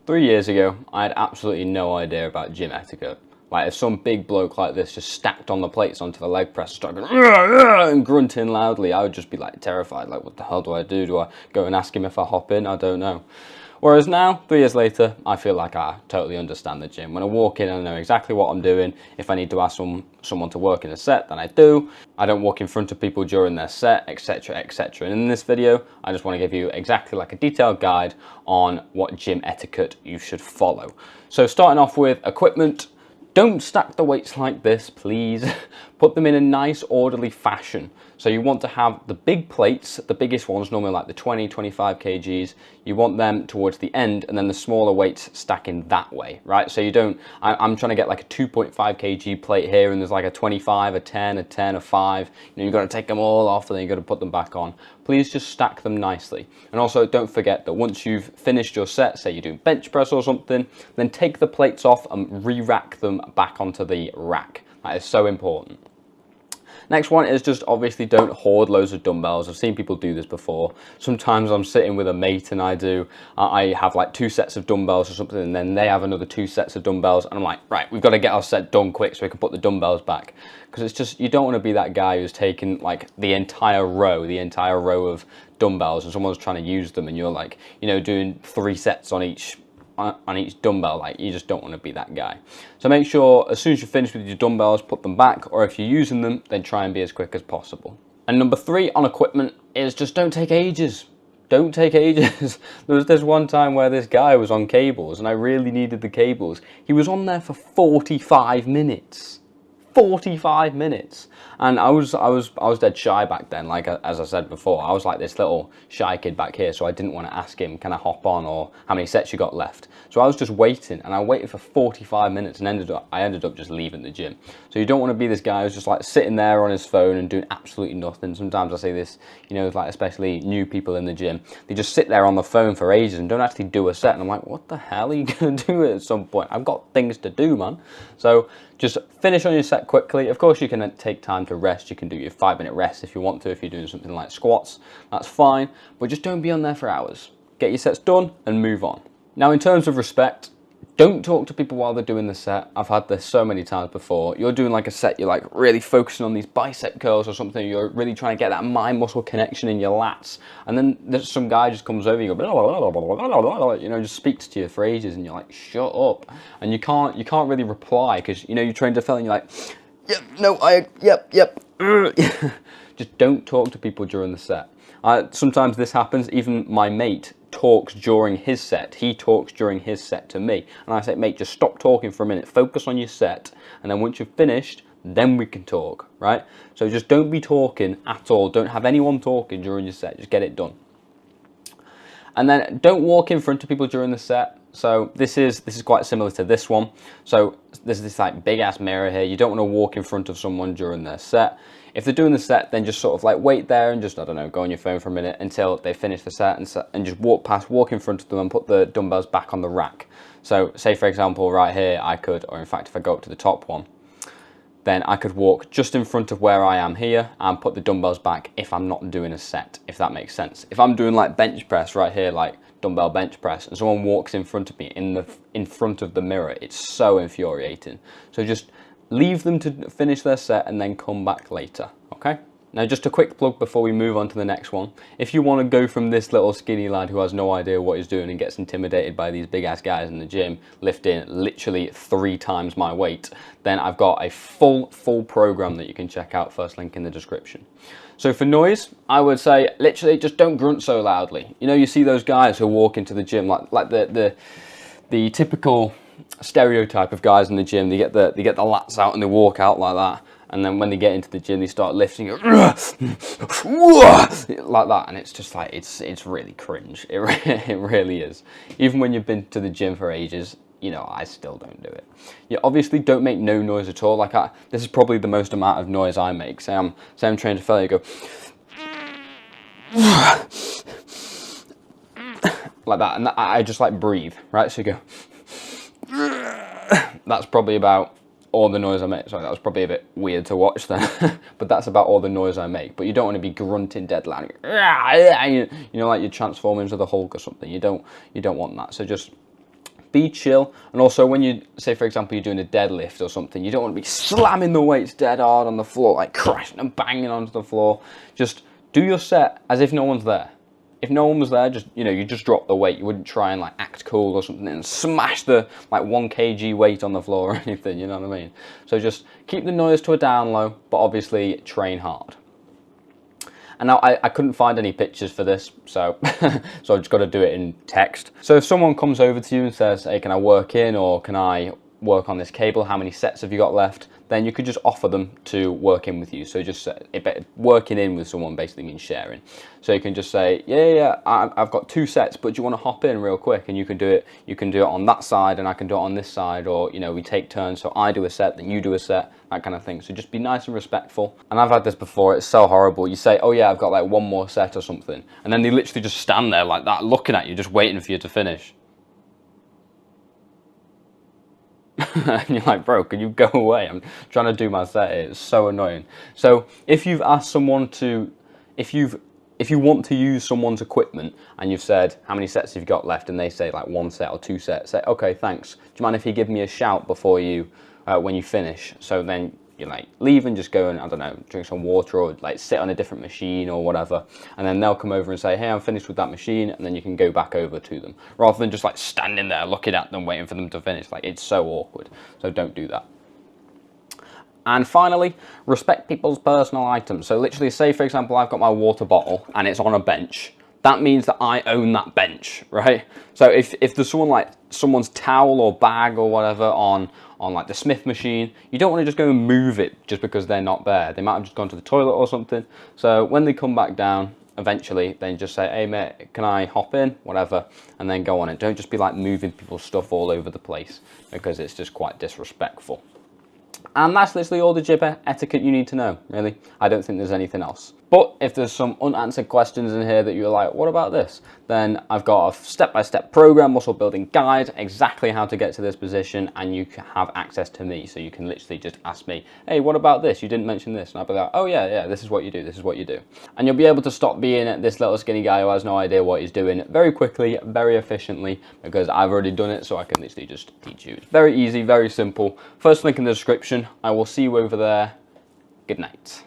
3 years ago, I had absolutely no idea about gym etiquette. Like, if some big bloke like this just stacked on the plates onto the leg press and started going, "Rah, rah," and grunting loudly, I would just be like terrified. Like, what the hell do I do? Do I go and ask him if I hop in? I don't know. Whereas now, 3 years later, I feel like I totally understand the gym. When I walk in, I know exactly what I'm doing. If I need to ask someone to work in a set, then I do. I don't walk in front of people during their set, etc, etc. And in this video, I just want to give you exactly like a detailed guide on what gym etiquette you should follow. So starting off with equipment, don't stack the weights like this, please. Put them in a nice orderly fashion. So you want to have the big plates, the biggest ones, normally like the 20, 25 kgs, you want them towards the end, and then the smaller weights stacking that way, right? So you don't, I'm trying to get like a 2.5 kg plate here, and there's like a 25, a 10, a 10, a 5. You've got to take them all off, and then you've got to put them back on. Please just stack them nicely. And also don't forget that once you've finished your set, say you're doing bench press or something, then take the plates off and re-rack them back onto the rack. That is so important. Next one is just obviously don't hoard loads of dumbbells. I've seen people do this before. Sometimes I'm sitting with a mate and I have like 2 sets of dumbbells or something, and then they have another 2 sets of dumbbells, and I'm like, right, we've got to get our set done quick so we can put the dumbbells back. Because it's just, you don't want to be that guy who's taking like the entire row of dumbbells, and someone's trying to use them, and you're like, you know, doing 3 sets on each dumbbell. Like, you just don't want to be that guy. So make sure as soon as you're finished with your dumbbells, put them back, or if you're using them, then try and be as quick as possible. And number 3 on equipment is just don't take ages. Don't take ages. There was this one time where this guy was on cables and I really needed the cables. He was on there for 45 minutes. 45 minutes. And I was dead shy back then. Like, as I said before, I was like this little shy kid back here, so I didn't want to ask him, can I hop on, or how many sets you got left. So I was just waiting, and I waited for 45 minutes and I ended up just leaving the gym. So you don't want to be this guy who's just like sitting there on his phone and doing absolutely nothing. Sometimes I say this, you know, like especially new people in the gym, they just sit there on the phone for ages and don't actually do a set. And I'm like, what the hell are you going to do at some point? I've got things to do, man. So just finish on your set quickly. Of course, you can take time to rest. You can do your 5-minute rest if you want to, if you're doing something like squats, that's fine. But just don't be on there for hours. Get your sets done and move on. Now, in terms of respect, don't talk to people while they're doing the set. I've had this so many times before. You're doing like a set, you're like really focusing on these bicep curls or something. You're really trying to get that mind muscle connection in your lats. And then there's some guy just comes over, you go, you know, just speaks to you for ages, and you're like, shut up. And you can't really reply because, you know, you're trained to fill and you're like, yep, no, yep. Just don't talk to people during the set. Sometimes this happens. Even my mate talks during his set. He talks during his set to me. And I say, mate, just stop talking for a minute. Focus on your set. And then once you've finished, then we can talk, right? So just don't be talking at all. Don't have anyone talking during your set. Just get it done. And then don't walk in front of people during the set. So this is quite similar to this one. So there's this like big ass mirror here. You don't want to walk in front of someone during their set. If they're doing the set, then just sort of like wait there and just, I don't know, go on your phone for a minute until they finish the set, and just walk in front of them and put the dumbbells back on the rack. So say for example right here, I could, or in fact if I go up to the top one, then I could walk just in front of where I am here and put the dumbbells back if I'm not doing a set, if that makes sense. If I'm doing like bench press right here, like dumbbell bench press, and someone walks in front of me in front of the mirror, it's so infuriating. So just leave them to finish their set and then come back later, okay? Now, just a quick plug before we move on to the next one. If you want to go from this little skinny lad who has no idea what he's doing and gets intimidated by these big ass guys in the gym lifting literally 3 times my weight, then I've got a full program that you can check out. First link in the description. So for noise, I would say literally just don't grunt so loudly. You know, you see those guys who walk into the gym like the typical stereotype of guys in the gym. They get the lats out and they walk out like that. And then when they get into the gym, they start lifting it like that, and it's just like it's really cringe. It really is. Even when you've been to the gym for ages, you know, I still don't do it. You obviously don't make no noise at all. Like this is probably the most amount of noise I make. Say I'm trying to fail, you go like that, and I just like breathe, right? So you go. That's probably about all the noise I make. Sorry, that was probably a bit weird to watch then, but that's about all the noise I make. But you don't want to be grunting dead loud, you know, like you're transforming into the Hulk or something. You don't want that. So just be chill. And also when you, say for example, you're doing a deadlift or something, you don't want to be slamming the weights dead hard on the floor, like crashing and banging onto the floor. Just do your set as if no one's there. If no one was there, just, you know, you just drop the weight. You wouldn't try and like act cool or something and smash the like 1 kg weight on the floor or anything, you know what I mean? So just keep the noise to a down low, but obviously train hard. And now I couldn't find any pictures for this, so so I've just got to do it in text. So if someone comes over to you and says, hey, can I work in, or can I work on this cable? How many sets have you got left? Then you could just offer them to work in with you. So just working in with someone basically means sharing. So you can just say, yeah, I've got 2 sets, but do you want to hop in real quick? And you can do it. You can do it on that side, and I can do it on this side, or you know, we take turns. So I do a set, then you do a set, that kind of thing. So just be nice and respectful. And I've had this before. It's so horrible. You say, oh yeah, I've got like 1 more set or something, and then they literally just stand there like that, looking at you, just waiting for you to finish. And you're like, bro, can you go away? I'm trying to do my set. It's so annoying. So if you've asked someone to, if you want to use someone's equipment and you've said, how many sets have you got left? And they say like 1 set or 2 sets, say, okay, thanks. Do you mind if you give me a shout before you, when you finish? So then you like leave and just go and, I don't know, drink some water or like sit on a different machine or whatever. And then they'll come over and say, hey, I'm finished with that machine. And then you can go back over to them rather than just like standing there looking at them, waiting for them to finish. Like, it's so awkward. So don't do that. And finally, respect people's personal items. So literally, say for example, I've got my water bottle and it's on a bench. That means that I own that bench, right? So if there's someone like someone's towel or bag or whatever on like the Smith machine, you don't want to just go and move it just because they're not there. They might have just gone to the toilet or something. So when they come back down, eventually, then just say, hey mate, can I hop in? Whatever, and then go on it. Don't just be like moving people's stuff all over the place, because it's just quite disrespectful. And that's literally all the gym etiquette you need to know, really. I don't think there's anything else. But if there's some unanswered questions in here that you're like, what about this? Then I've got a step-by-step program, muscle building guide, exactly how to get to this position, and you can have access to me. So you can literally just ask me, hey, what about this? You didn't mention this. And I'll be like, oh yeah, this is what you do, this is what you do. And you'll be able to stop being this little skinny guy who has no idea what he's doing very quickly, very efficiently, because I've already done it, so I can literally just teach you. It's very easy, very simple. First link in the description. I will see you over there. Good night.